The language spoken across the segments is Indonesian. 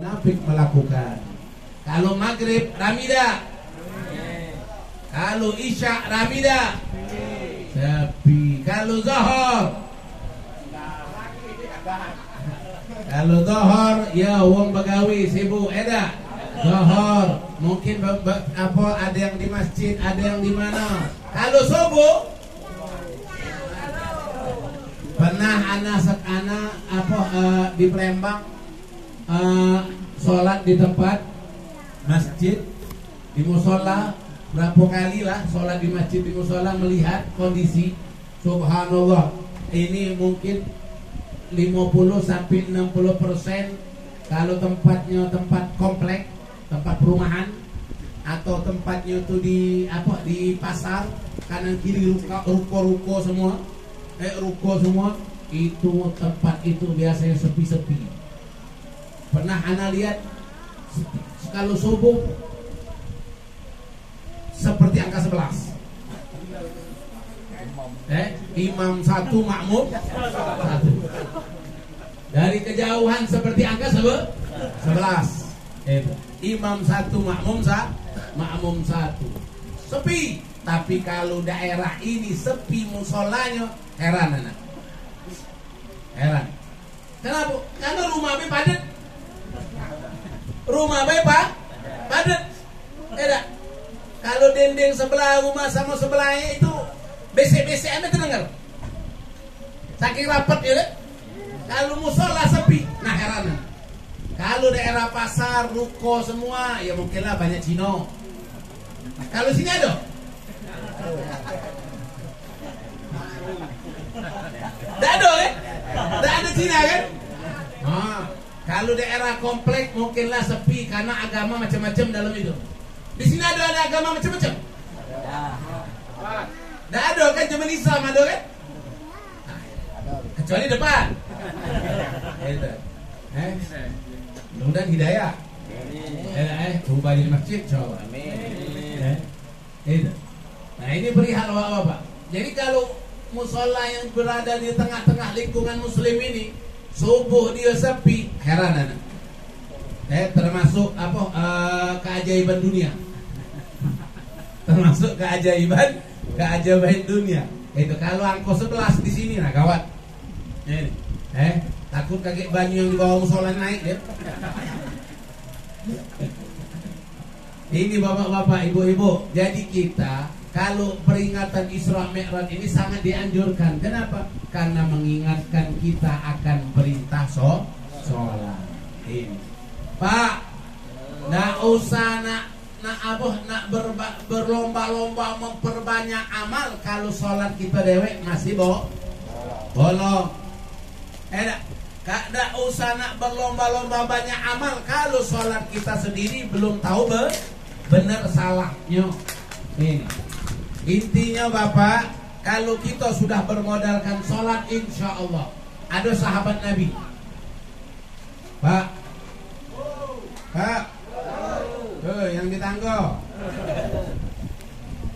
munafik melakukan. Kalau maghrib ramida, kalau isya ramida, sepi. Kalau zohor ya wong begawi sibuk eda. Zohor mungkin apa ada yang di masjid, ada yang di mana. Kalau subuh pernah anak di Palembang sholat di tempat masjid di musola, berapa kali lah sholat di masjid di musola, melihat kondisi subhanallah ini mungkin 50-60% kalau tempatnya tempat komplek, tempat perumahan atau tempatnya itu di pasar kanan kiri ruko semua, itu tempat itu biasanya sepi-sepi. Pernah anak lihat kalau subuh seperti angka 11. Imam satu, makmum satu. Dari kejauhan seperti angka 11. Imam satu, makmum satu. Sepi. Tapi kalau daerah ini sepi musolanya, heran anak. Heran. Kenapa? Karena rumah be padat. Rumah be padat. Tidak. Kalau dinding sebelah rumah sama sebelahnya itu besek-besek anda terdengar. Saking rapat ya. Kalau musola sepi, nah heran. Kalau daerah pasar, ruko semua, ya mungkinlah banyak Cino. Kalau sini ada? Tidak ada kan? Tidak ada Cina kan? Kalau daerah komplek mungkinlah sepi karena agama macam-macam dalam itu. Di sini ada agama macam-macam? Tidak ada kan, cuma Islam ada kan? Kecuali depan. Mudah-mudahan hidayah. Coba di masjid coba. Nah ini perihal Bapak. Jadi kalau musola yang berada di tengah-tengah lingkungan muslim ini subuh dia sepi, heran anak. Termasuk keajaiban dunia. Termasuk keajaiban dunia. Itu kalau angko 11 di sini nah gawat. Ini. Takut kakek banyu yang di bawah musola naik ya. Ini bapak-bapak, ibu-ibu. Jadi kita kalau peringatan Isra Mi'raj ini sangat dianjurkan. Kenapa? Karena mengingatkan kita akan perintah sholat. Ini. Pak, nggak usah nak berlomba-lomba memperbanyak amal kalau sholat kita dewek masih bolong. Nggak usah nak berlomba-lomba banyak amal kalau sholat kita sendiri belum tahu benar salahnya. Ini. Intinya Bapak, kalau kita sudah bermodalkan sholat, insya Allah ada sahabat Nabi. Pak, yang di tangga.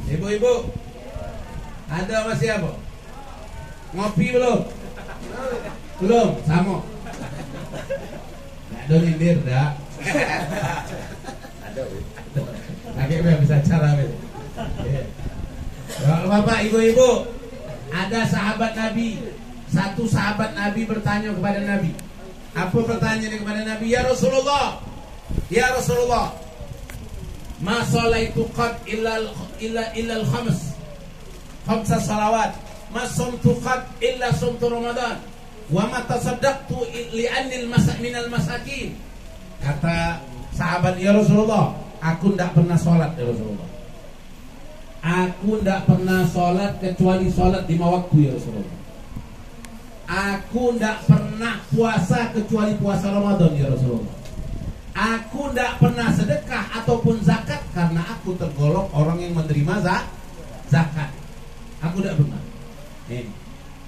Ibu-ibu, ada masih apa? Ngopi belum? Belum, sama. Ada nyindir dah. Kakek bisa cara betul. Bapak, ibu-ibu, ada sahabat Nabi. Satu sahabat Nabi bertanya kepada Nabi. Apa pertanyaannya kepada Nabi? Ya Rasulullah, ma sholaitu qad illa al-khams. Khamsa salawat. Ma sumtu qad illa sumtu Ramadan. Wa ma tasaddaqtu li'anni minal masakin. Kata sahabat, ya Rasulullah, aku tidak pernah sholat ya Rasulullah. Aku tidak pernah sholat kecuali sholat 5 waktu ya Rasulullah. Aku tidak pernah puasa kecuali puasa Ramadan ya Rasulullah. Aku tidak pernah sedekah ataupun zakat karena aku tergolong orang yang menerima zakat. Aku tidak pernah.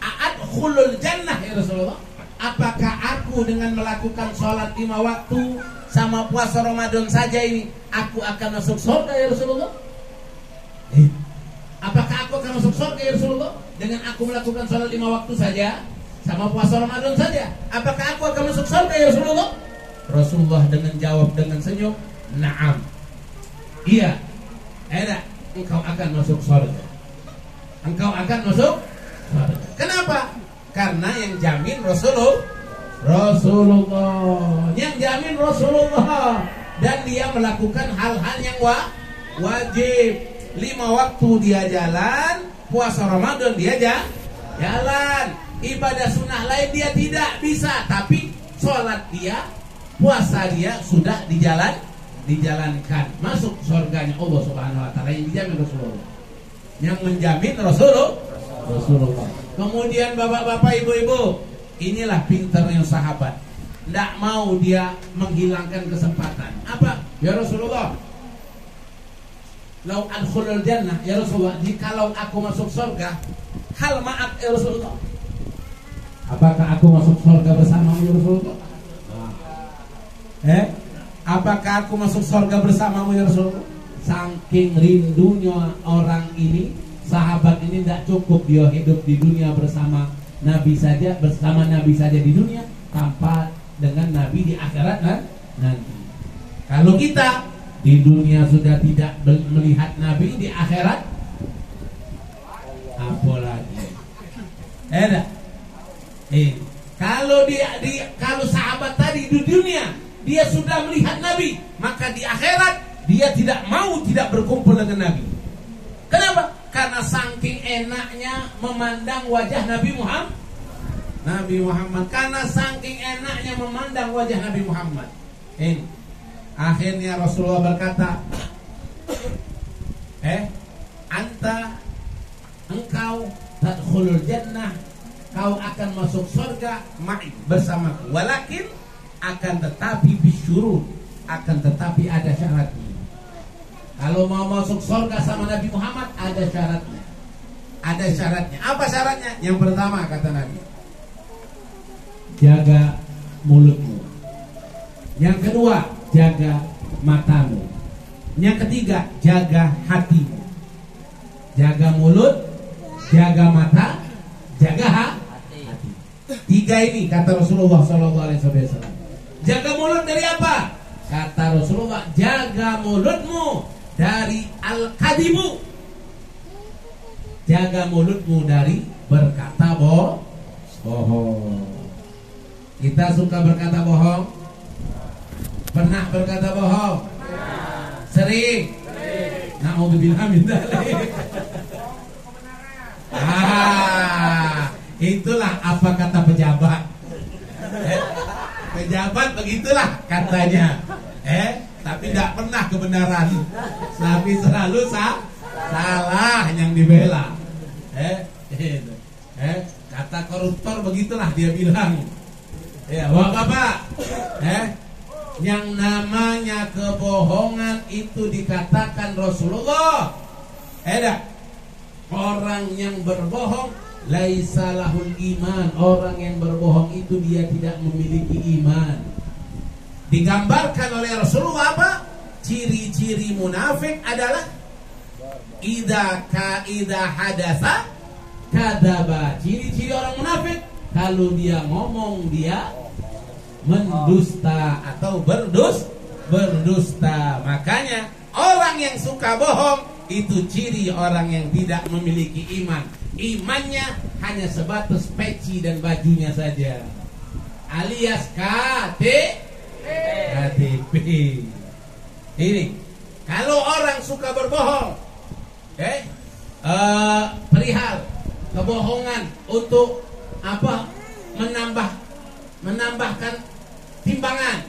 Adkhulul jannah ya Rasulullah. Apakah aku dengan melakukan sholat 5 waktu sama puasa Ramadan saja ini aku akan masuk surga ya Rasulullah? Apakah aku akan masuk surga ya Rasulullah dengan aku melakukan sholat 5 waktu saja sama puasa Ramadan saja? Apakah aku akan masuk surga ya Rasulullah? Rasulullah dengan jawab dengan senyum, "Na'am." Iya. Enak, engkau akan masuk surga. Engkau akan masuk surga. Kenapa? Karena yang jamin Rasulullah. Yang jamin Rasulullah. Dan dia melakukan hal-hal yang wajib. 5 waktu dia jalan, puasa Ramadan dia jalan. Ibadah sunnah lain dia tidak bisa, tapi sholat dia, puasa dia sudah dijalankan. Masuk surganya Allah Subhanahu wa taala yang dijamin Rasulullah. Yang menjamin Rasulullah. Kemudian bapak-bapak, ibu-ibu, inilah pintarnya sahabat. Tidak mau dia menghilangkan kesempatan. Apa? Ya Rasulullah, lau adkhulul jannah, ya Rasulullah, jikalau aku masuk surga, hal maaf ya Rasulullah, apakah aku masuk surga bersamamu ya Rasulullah? Apakah aku masuk surga bersamamu ya Rasulullah? Saking rindunya orang ini, sahabat ini tidak cukup dia hidup di dunia bersama Nabi saja di dunia, tanpa dengan Nabi di akhirat nanti. Kalau kita di dunia sudah tidak melihat Nabi, di akhirat apalagi. Kalau sahabat tadi di dunia dia sudah melihat Nabi, maka di akhirat dia tidak berkumpul dengan Nabi. Kenapa? Karena saking enaknya memandang wajah Nabi Muhammad. Karena saking enaknya memandang wajah Nabi Muhammad. Akhirnya Rasulullah berkata, engkau tadkhulul jannah, kau akan masuk surga ma'i, bersamaku. Walakin akan tetapi bisyurut, akan tetapi ada syaratnya. Kalau mau masuk surga sama Nabi Muhammad ada syaratnya. Apa syaratnya? Yang pertama kata Nabi, jaga mulutmu. Yang kedua, jaga matamu. Yang ketiga, jaga hatimu. Jaga mulut, jaga mata, jaga hati. 3 ini kata Rasulullah SAW. Jaga mulut dari apa? Kata Rasulullah, jaga mulutmu dari al-kadibu. Jaga mulutmu dari berkata bohong. Kita suka berkata bohong. Pernah berkata bohong? Sering. Na'udzubillah min dzalik. Itulah apa kata pejabat. Pejabat begitulah katanya. Tapi tidak pernah kebenaran. Tapi selalu salah yang dibela. Kata koruptor begitulah dia bilang. Ya, Bapak. Yang namanya kebohongan itu dikatakan Rasulullah. Orang yang berbohong laisa lahul iman. Orang yang berbohong itu dia tidak memiliki iman. Digambarkan oleh Rasulullah apa? Ciri-ciri munafik adalah idza hadatsa kadzaba. Ciri-ciri orang munafik, kalau dia ngomong dia mendusta atau berdusta. Makanya orang yang suka bohong itu ciri orang yang tidak memiliki iman. Imannya hanya sebatas peci dan bajunya saja, alias KTP. Ini kalau orang suka berbohong, perihal kebohongan untuk apa? Menambahkan timbangan.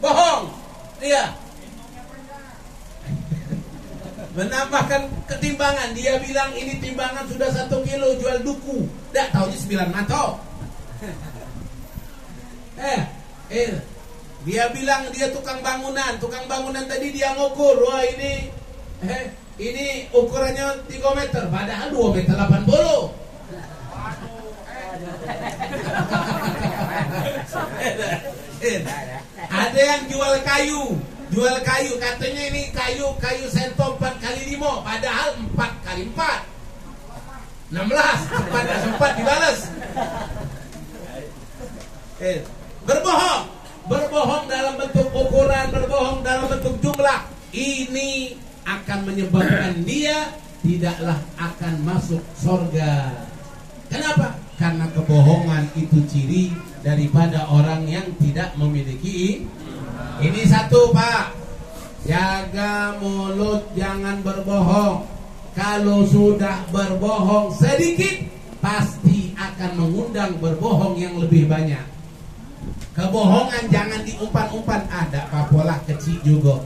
Bohong. Iya. Menambahkan ketimbangan. Dia bilang ini timbangan sudah 1 kilo, jual duku. Dah tahunya 9 matok. Dia bilang dia tukang bangunan. Tukang bangunan tadi dia ngukur. Wah ini ukurannya 3 meter. Padahal 2 meter 80. Ada yang jual kayu, katanya ini kayu sento 4x5, padahal 4x4 16, sempat dibalas. Berbohong. berbohong dalam bentuk ukuran, berbohong dalam bentuk jumlah, ini akan menyebabkan dia tidaklah akan masuk surga. Kenapa? Karena kebohongan itu ciri daripada orang yang tidak memiliki. Ini satu, Pak. Jaga mulut, jangan berbohong. Kalau sudah berbohong sedikit, pasti akan mengundang berbohong yang lebih banyak. Kebohongan jangan diumpan-umpan. Ada apa-apalah kecil juga.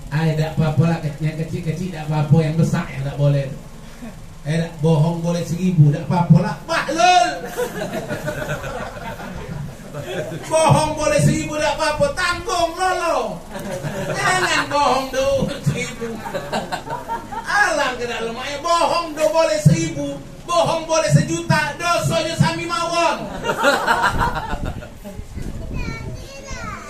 Ada apa-apalah kecil-kecil, tidak apa-apa, yang besar yang tak boleh. Bohong boleh 1000, tak apa-apalah. Bahlul. Bohong boleh 1000, tak apa-apa, tanggung lolo. Jangan bohong dulu 1000. Alang ke dalam ayat. Bohong do boleh 1000, bohong boleh 1.000.000, dosanya sami mawon.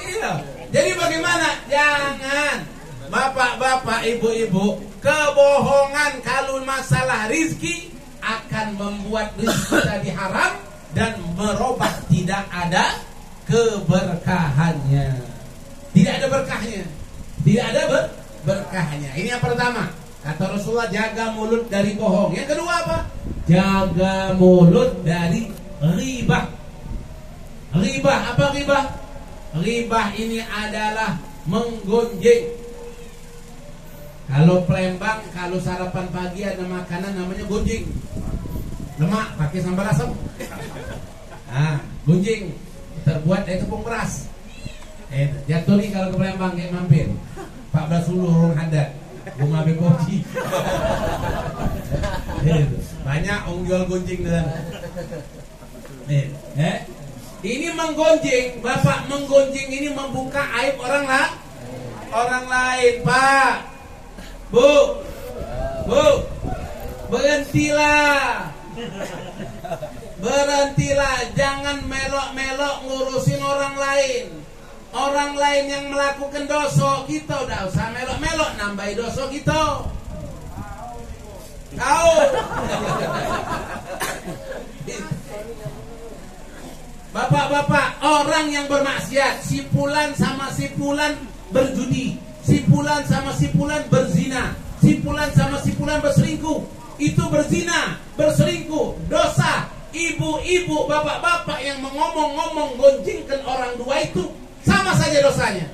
Iya. Jadi bagaimana? Jangan, bapak-bapak, ibu-ibu, kebohongan kalau masalah rizki akan membuat rizki tadi haram dan merubah tidak ada keberkahannya. Tidak ada berkahnya. Tidak ada berkahnya. Ini yang pertama. Kata Rasulullah, jaga mulut dari bohong. Yang kedua apa? Jaga mulut dari ribah. Ribah, apa ribah? Ribah ini adalah menggonjeng. Kalau Palembang, kalau sarapan pagi ada makanan namanya gonjing. Lemak pakai sambal asam. Gonjing terbuat dari tepung beras. Jatuh nih kalau ke Palembang kayak mampir 14 orang hadat rumah bekoci. Banyak orang jual gonjing dan ini menggonjing. Bapak menggonjing ini membuka aib orang lain, Pak. Bu, berhentilah, jangan melok-melok ngurusin orang lain. Orang lain yang melakukan dosa, kita udah usah melok-melok nambahi dosa kita. Kau, bapak-bapak, orang yang bermaksiat, si fulan sama si fulan berjudi, si fulan sama si fulan berzina, si fulan sama si fulan berselingkuh. Itu berzina, berselingkuh, dosa. Ibu-ibu, bapak-bapak yang mengomong-ngomong gonjingkan orang dua itu sama saja dosanya.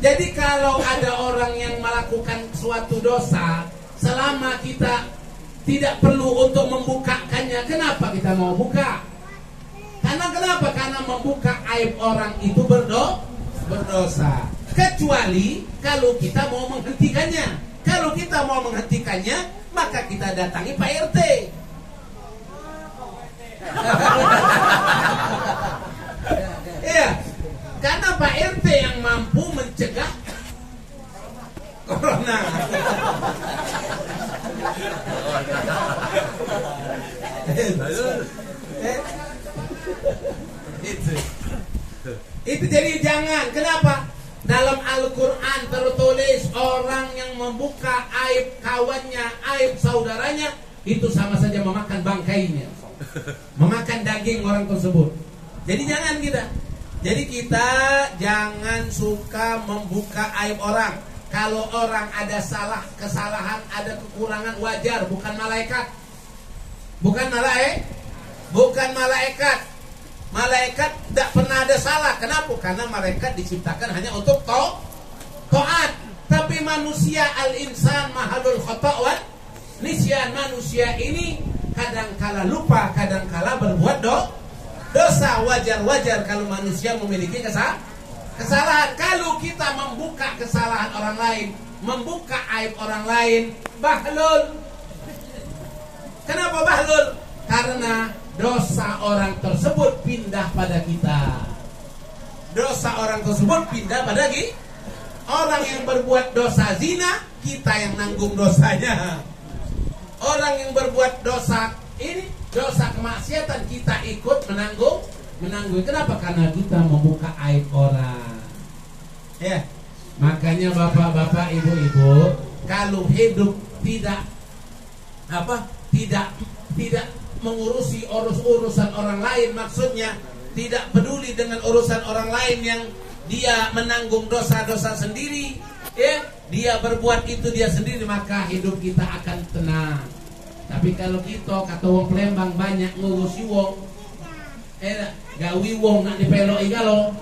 Jadi kalau ada orang yang melakukan suatu dosa, selama kita tidak perlu untuk membukakannya, kenapa kita mau buka? Karena kenapa? Karena membuka aib orang itu berdosa. Kecuali kalau kita mau menghentikannya. Kalau kita mau menghentikannya, maka kita datangi Pak RT. Iya, karena Pak RT yang mampu mencegah corona. Itu jadi jangan. Kenapa? Dalam Al-Quran tertulis orang yang membuka aib kawannya, aib saudaranya, itu sama saja memakan bangkainya, memakan daging orang tersebut. Jadi jangan kita. Jadi kita jangan suka membuka aib orang. Kalau orang ada salah, kesalahan, ada kekurangan, wajar, bukan malaikat. Bukan malaikat. Malaikat tidak pernah ada salah. Kenapa? Karena malaikat diciptakan hanya untuk taat. Tapi manusia, al-insan mahalul khata' wan nisyan. Manusia ini kadangkala lupa, kadangkala berbuat dosa. Wajar kalau manusia memiliki kesalahan. Kalau kita membuka kesalahan orang lain, membuka aib orang lain, bahlul. Kenapa bahlul? Karena dosa orang tersebut pindah pada kita. Dosa orang tersebut pindah pada kita. Orang yang berbuat dosa zina, kita yang nanggung dosanya. Orang yang berbuat dosa ini, dosa kemaksiatan, kita ikut menanggung. Kenapa? Karena kita membuka aib orang. Ya, makanya bapak-bapak, ibu-ibu, kalau hidup tidak mengurusi urusan orang lain, maksudnya tidak peduli dengan urusan orang lain yang dia menanggung dosa-dosa sendiri, ya, dia berbuat itu dia sendiri, maka hidup kita akan tenang. Tapi kalau kita kata wong Palembang banyak ngurusi wong, gawi wong nak dipeloi galo,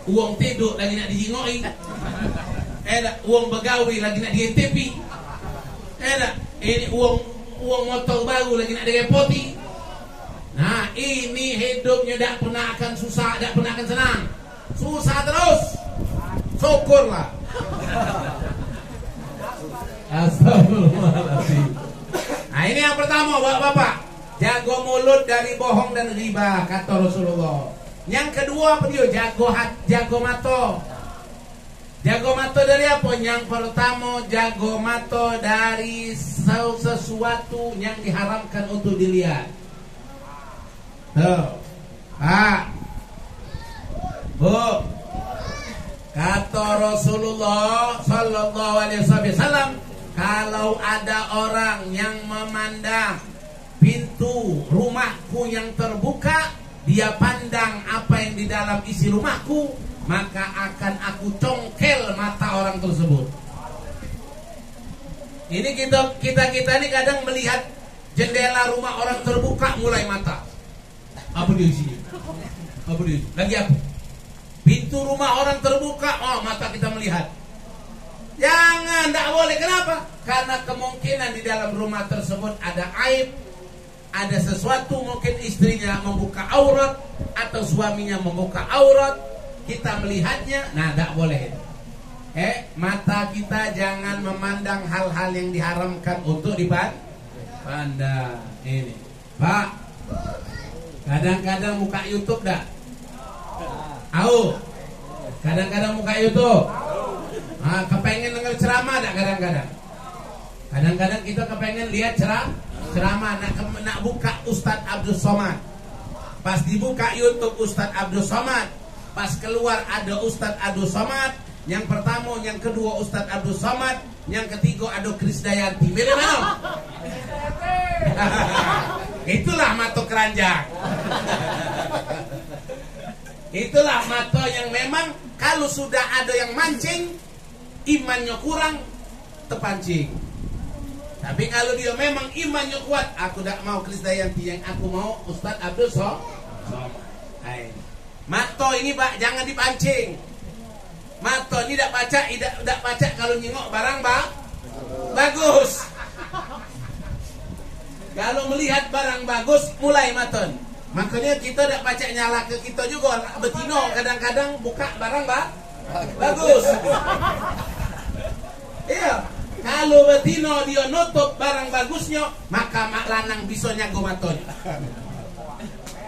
uang tidur lagi nak dijingoi, uang begawi lagi nak dientepi, ini uang motor baru lagi nak direpoti. Nah, ini hidupnya tidak pernah akan susah, tidak pernah akan senang. Susah terus. Syukurlah. Astagfirullahaladzim. Nah, ini yang pertama, Bapak-bapak. Jago mulut dari bohong dan riba, kata Rasulullah. Yang kedua apa dia? Jago mata. Jago mata dari apa? Yang pertama, jago mata dari sesuatu yang diharamkan untuk dilihat. Tuh. Pak, Bu, kata Rasulullah Sallallahu Alaihi Wasallam, kalau ada orang yang memandang pintu rumahku yang terbuka, dia pandang apa yang di dalam isi rumahku, maka akan aku congkel mata orang tersebut. Ini kita ini kadang melihat jendela rumah orang terbuka mulai mata. Apa di sini? Apa di? Lagi apa? Pintu rumah orang terbuka, oh mata kita melihat. Jangan, tidak boleh. Kenapa? Karena kemungkinan di dalam rumah tersebut ada aib, ada sesuatu, mungkin istrinya membuka aurat atau suaminya membuka aurat, kita melihatnya. Nah, tidak boleh. Mata kita jangan memandang hal-hal yang diharamkan untuk dipandang. Ini, Pak. Kadang-kadang buka YouTube dah. Kadang-kadang buka YouTube. Kepengen dengar ceramah tak kadang-kadang? Kadang-kadang kita kepengen lihat ceramah, nak buka Ustadz Abdul Somad. Pas dibuka YouTube Ustadz Abdul Somad, pas keluar ada Ustadz Abdul Somad. Yang pertama, yang kedua Ustadz Abdul Somad, yang ketiga ada Krisdayanti. Milih mana? Itulah mata keranjang. Itulah mata yang memang kalau sudah ada yang mancing, imannya kurang, terpancing. Tapi kalau dia memang imannya kuat, aku tidak mau Krisdayanti, yang aku mau Ustadz Abdul Somad. Mata ini Pak, jangan dipancing. Mata ini tidak baca kalau nyengok barang bagus. Kalau melihat barang bagus, mulai mata. Makanya kita tidak baca nyala ke kita juga. Betino kadang-kadang buka barang bagus. Iya. Kalau betino dia nutup barang bagusnya, maka mak lanang bisa nyago matonya.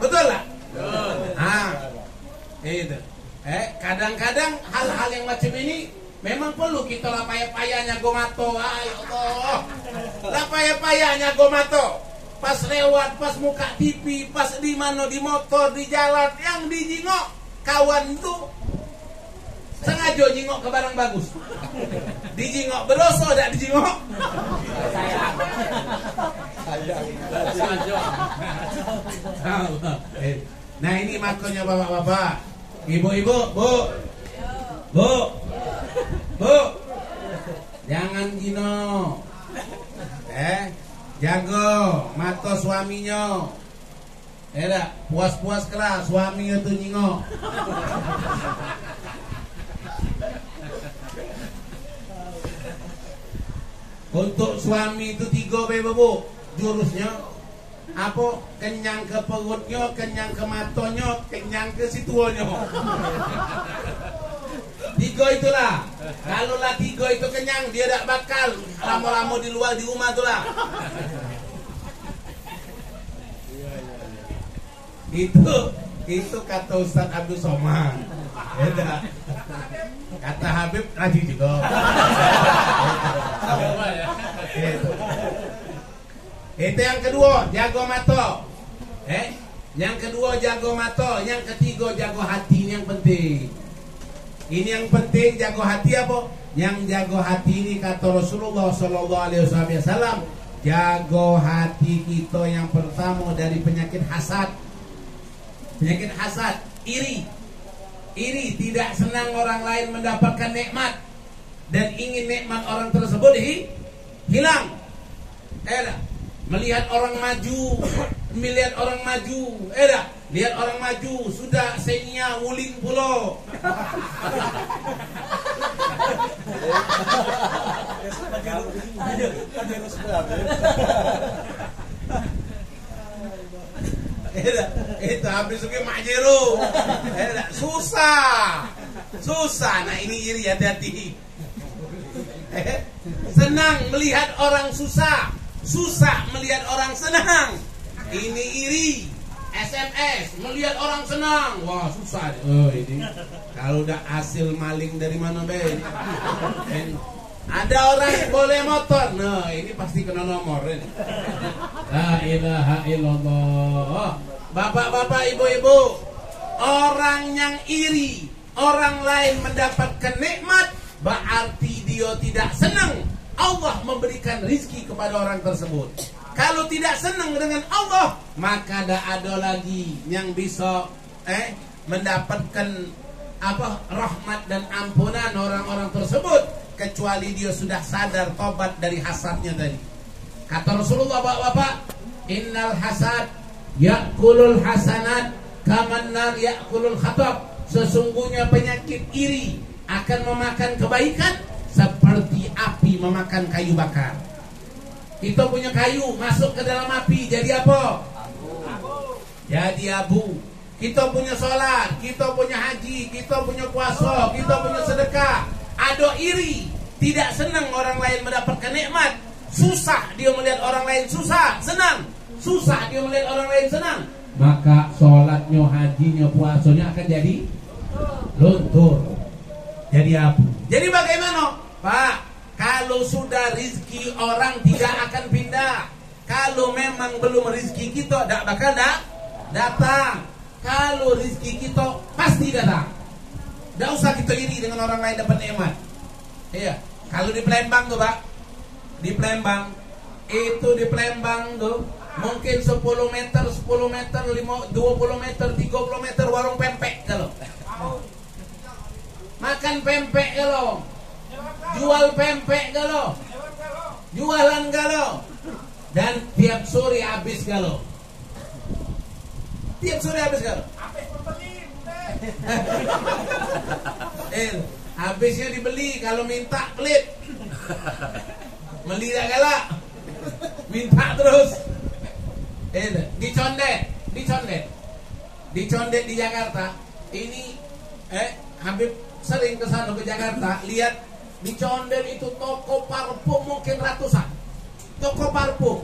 Betul lah? Itu. Kadang-kadang hal-hal yang macam ini memang perlu kita lah payah-payah nyago mato. Ya Allah. Lah payah-payah nyago mato. Pas lewat, pas muka TV, pas di mana, di motor, di jalan, yang dijingok kawan tuh sengaja jingok ke barang bagus. Dijingok berdosa, tidak dijingok. Nah, ini makanya bapak-bapak, ibu-ibu, bu, jangan gino. Jago mata suaminya. Puas-puas keras suaminya tuh nyingok. Untuk suami itu 3 bu, jurusnya apa? Kenyang ke perutnya, kenyang ke matanya, kenyang ke situonya. 3 itulah. Kalau lah 3 itu kenyang, dia tak bakal lama-lama di luar di rumah itulah. Itu kata Ustadz Abdul Somad. Kata Habib rajin juga. Itu yang kedua, jago mata. Yang kedua jago mata, yang ketiga jago hati. Ini yang penting. Ini yang penting, jago hati apa? Yang jago hati ini kata Rasulullah Sallallahu Alaihi Wasallam, jago hati kita yang pertama dari penyakit hasad. Penyakit hasad, iri. Iri, tidak senang orang lain mendapatkan nikmat dan ingin nikmat orang tersebut hilang. Melihat orang maju, lihat orang maju sudah senya wuling pulo. Itu habis ke Mak Jero. Susah. Nah ini iri, hati-hati. Senang melihat orang susah melihat orang senang. Ini iri. SMS melihat orang senang, wah susah. Ini kalau udah hasil maling dari mana be? Ada orang boleh motor, nah ini pasti kena nomor ini. La ilaha illallah. Bapak-bapak, ibu-ibu, orang yang iri orang lain mendapatkan nikmat berarti dia tidak senang Allah memberikan rizki kepada orang tersebut. Kalau tidak senang dengan Allah, maka tidak ada lagi yang bisa mendapatkan rahmat dan ampunan orang-orang tersebut kecuali dia sudah sadar tobat dari hasadnya tadi. Kata Rasulullah, bapak-bapak, innal hasad ya'kulul hasanat kaman nar ya'kulul khatab. Sesungguhnya penyakit iri akan memakan kebaikan seperti api memakan kayu bakar. Kita punya kayu masuk ke dalam api jadi apa? Jadi abu. Kita punya sholat, kita punya haji, kita punya puasa, kita punya sedekah. Ada iri, tidak senang orang lain mendapatkan nikmat. Susah dia melihat orang lain susah, senang. Susah dia melihat orang lain senang. Maka sholatnya, hajinya, puasanya akan jadi luntur, jadi abu. Jadi bagaimana, Pak? Kalau sudah rizki orang tidak akan pindah. Kalau memang belum rizki kita, tidak bakal datang. Kalau rizki kita pasti datang. Tidak usah kita iri dengan orang lain dapat nikmat. Iya. Kalau di Palembang tuh, Pak, di Palembang tuh mungkin 10 meter, 20 meter, 30 meter warung pempek kalau. Makan pempek kalau. Jual pempek kalau. Jualan kalau. Dan tiap sore habis kalau. Habisnya dibeli, kalau minta pelit. Beli tak galak. Minta terus. Dicondet di Jakarta. Ini Habib sering ke sana ke Jakarta, lihat di Condet itu toko parfum mungkin ratusan. Toko parfum